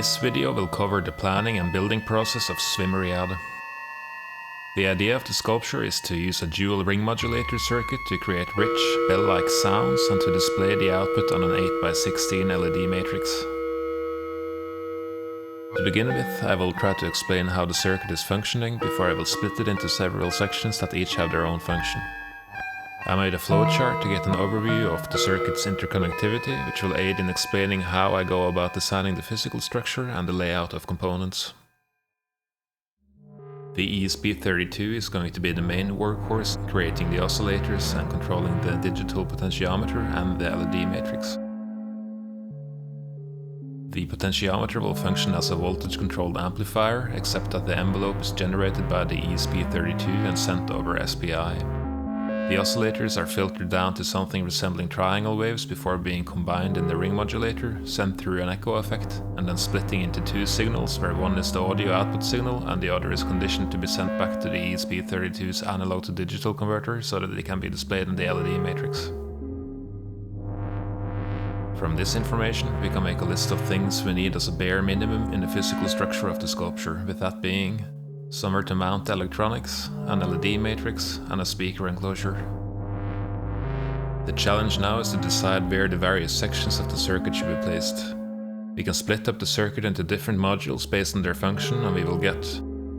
This video will cover the planning and building process of cwymriad. The idea of the sculpture is to use a dual ring modulator circuit to create rich, bell-like sounds and to display the output on an 8x16 LED matrix. To begin with, I will try to explain how the circuit is functioning before I will split it into several sections that each have their own function. I made a flowchart to get an overview of the circuit's interconnectivity, which will aid in explaining how I go about designing the physical structure and the layout of components. The ESP32 is going to be the main workhorse, creating the oscillators and controlling the digital potentiometer and the LED matrix. The potentiometer will function as a voltage-controlled amplifier, except that the envelope is generated by the ESP32 and sent over SPI. The oscillators are filtered down to something resembling triangle waves before being combined in the ring modulator, sent through an echo effect, and then splitting into two signals where one is the audio output signal and the other is conditioned to be sent back to the ESP32's analog to digital converter so that it can be displayed in the LED matrix. From this information, we can make a list of things we need as a bare minimum in the physical structure of the sculpture, with that being somewhere to mount the electronics, an LED matrix, and a speaker enclosure. The challenge now is to decide where the various sections of the circuit should be placed. We can split up the circuit into different modules based on their function, and we will get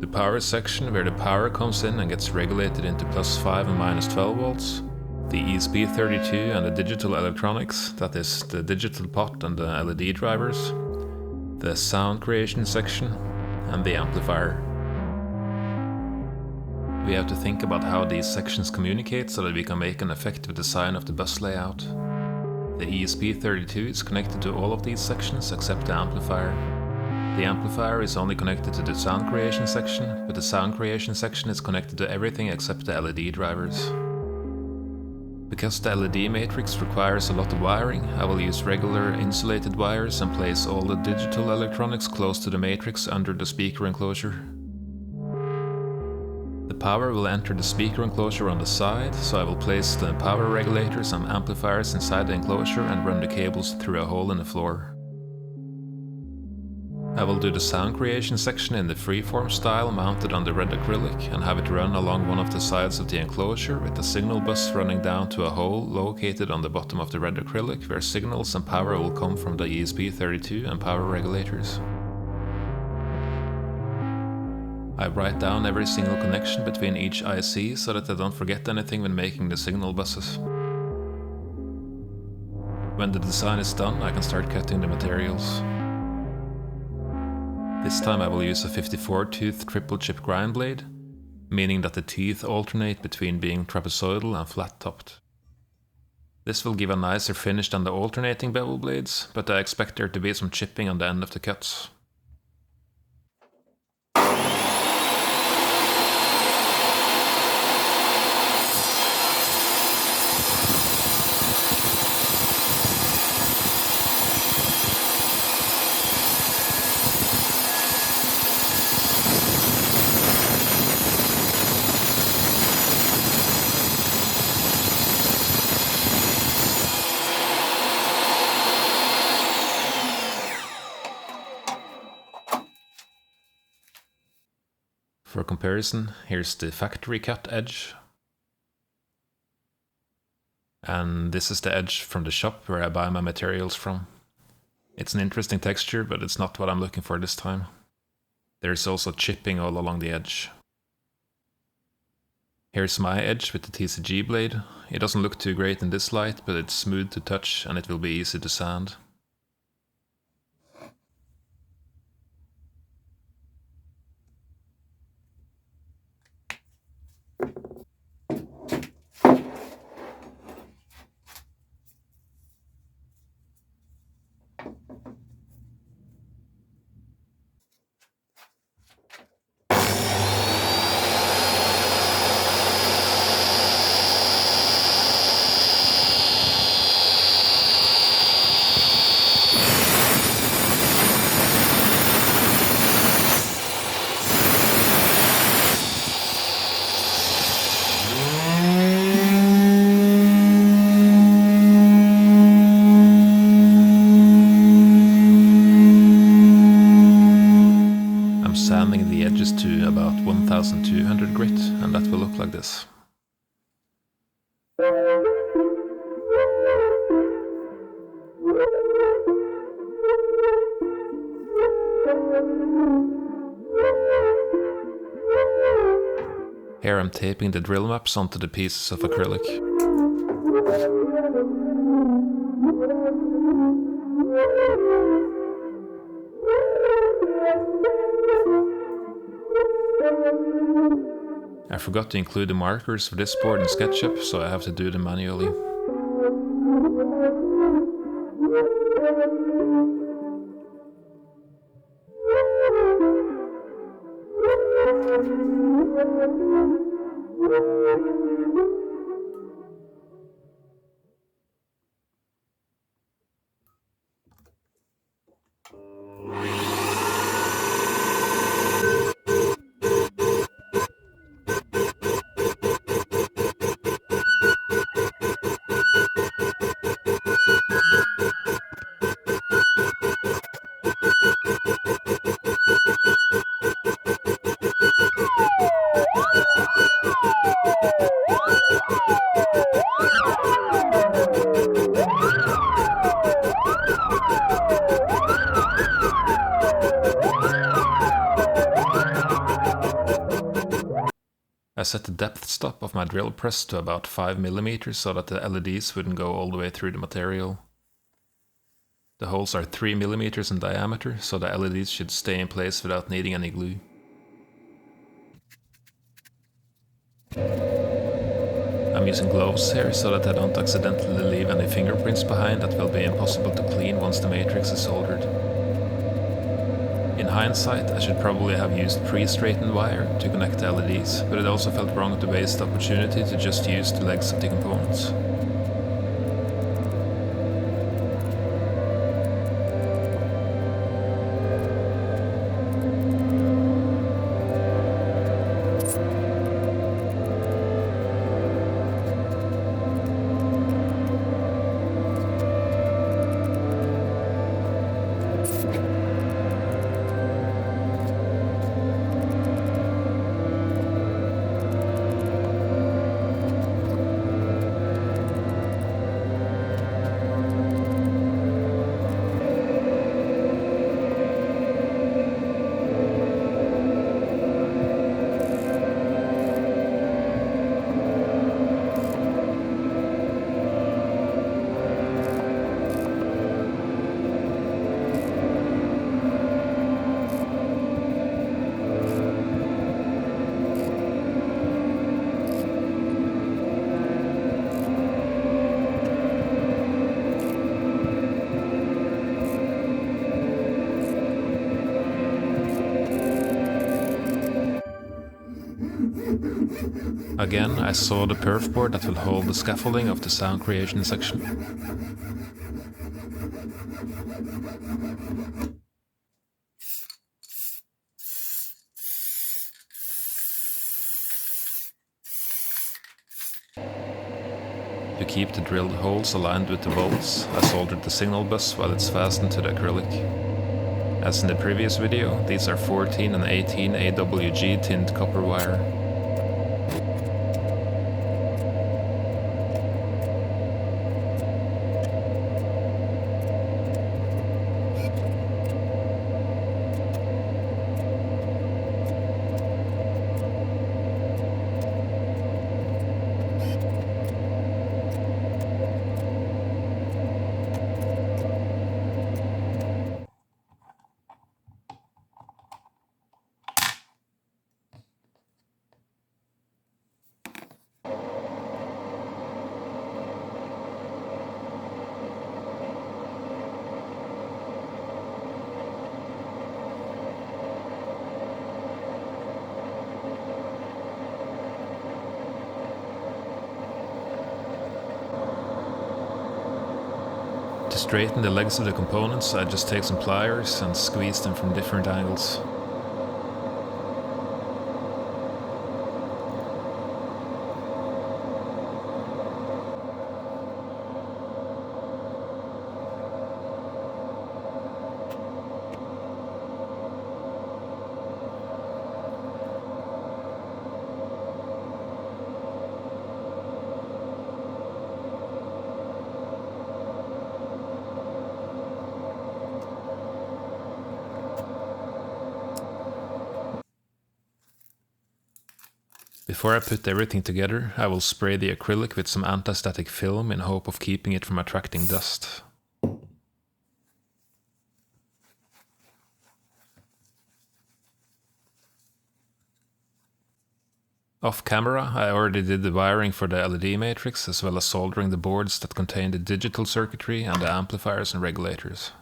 the power section where the power comes in and gets regulated into +5 and -12 volts, the ESP32 and the digital electronics, that is the digital pot and the LED drivers, the sound creation section, and the amplifier. We have to think about how these sections communicate so that we can make an effective design of the bus layout. The ESP32 is connected to all of these sections except the amplifier. The amplifier is only connected to the sound creation section, but the sound creation section is connected to everything except the LED drivers. Because the LED matrix requires a lot of wiring, I will use regular insulated wires and place all the digital electronics close to the matrix under the speaker enclosure. The power will enter the speaker enclosure on the side, so I will place the power regulators and amplifiers inside the enclosure and run the cables through a hole in the floor. I will do the sound creation section in the freeform style mounted on the red acrylic and have it run along one of the sides of the enclosure with the signal bus running down to a hole located on the bottom of the red acrylic where signals and power will come from the ESP32 and power regulators. I write down every single connection between each IC so that I don't forget anything when making the signal buses. When the design is done, I can start cutting the materials. This time I will use a 54-tooth triple-chip grind blade, meaning that the teeth alternate between being trapezoidal and flat-topped. This will give a nicer finish than the alternating bevel blades, but I expect there to be some chipping on the end of the cuts. For comparison, here's the factory cut edge. And this is the edge from the shop where I buy my materials from. It's an interesting texture, but it's not what I'm looking for this time. There's also chipping all along the edge. Here's my edge with the TCG blade. It doesn't look too great in this light, but it's smooth to touch and it will be easy to sand. Here I'm taping the drill maps onto the pieces of acrylic. I forgot to include the markers for this board in SketchUp, so I have to do them manually. I set the depth stop of my drill press to about 5mm so that the LEDs wouldn't go all the way through the material. The holes are 3mm in diameter, so the LEDs should stay in place without needing any glue. I'm using gloves here so that I don't accidentally leave any fingerprints behind that will be impossible to clean once the matrix is soldered. In hindsight, I should probably have used pre-straightened wire to connect the LEDs, but it also felt wrong to waste the opportunity to just use the legs of the components. Again, I saw the perf board that will hold the scaffolding of the sound creation section. To keep the drilled holes aligned with the bolts, I soldered the signal bus while it's fastened to the acrylic. As in the previous video, these are 14 and 18 AWG tinned copper wire. To straighten the legs of the components, I just take some pliers and squeeze them from different angles. Before I put everything together, I will spray the acrylic with some anti-static film in hope of keeping it from attracting dust. Off camera, I already did the wiring for the LED matrix, as well as soldering the boards that contain the digital circuitry and the amplifiers and regulators.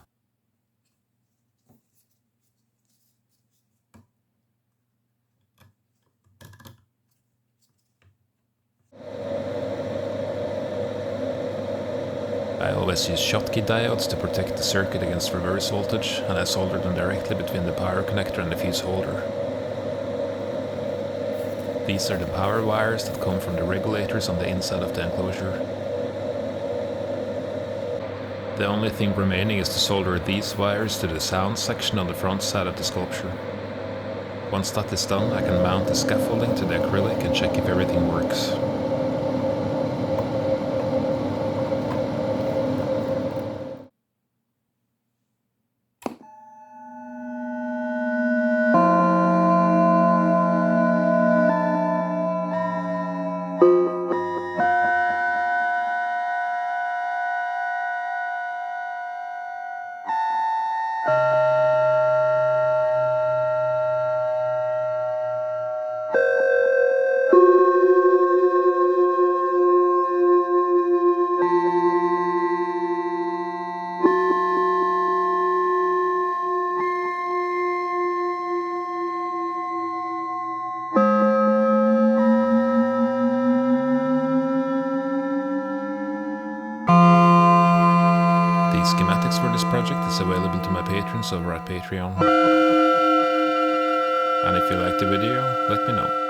I always use Schottky diodes to protect the circuit against reverse voltage, and I solder them directly between the power connector and the fuse holder. These are the power wires that come from the regulators on the inside of the enclosure. The only thing remaining is to solder these wires to the sound section on the front side of the sculpture. Once that is done, I can mount the scaffolding to the acrylic and check if everything works. The schematics for this project is available to my patrons over at Patreon. And if you liked the video, let me know.